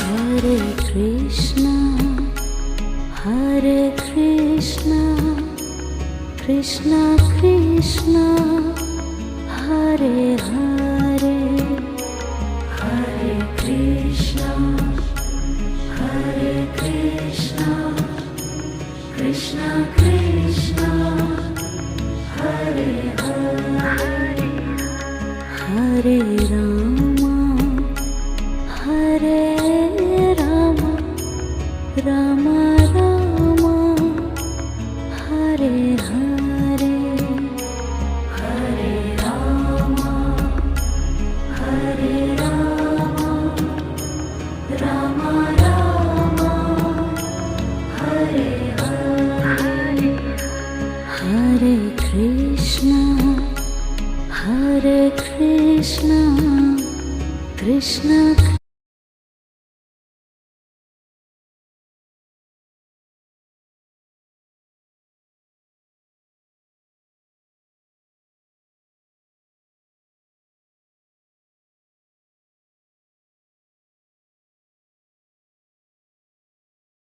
Hare Krishna, Hare Krishna, Krishna Krishna, Hare Hare, Hare Krishna, Hare Krishna, Krishna Krishna, Hare Hare, Hare Rama, Hare Rama, Rama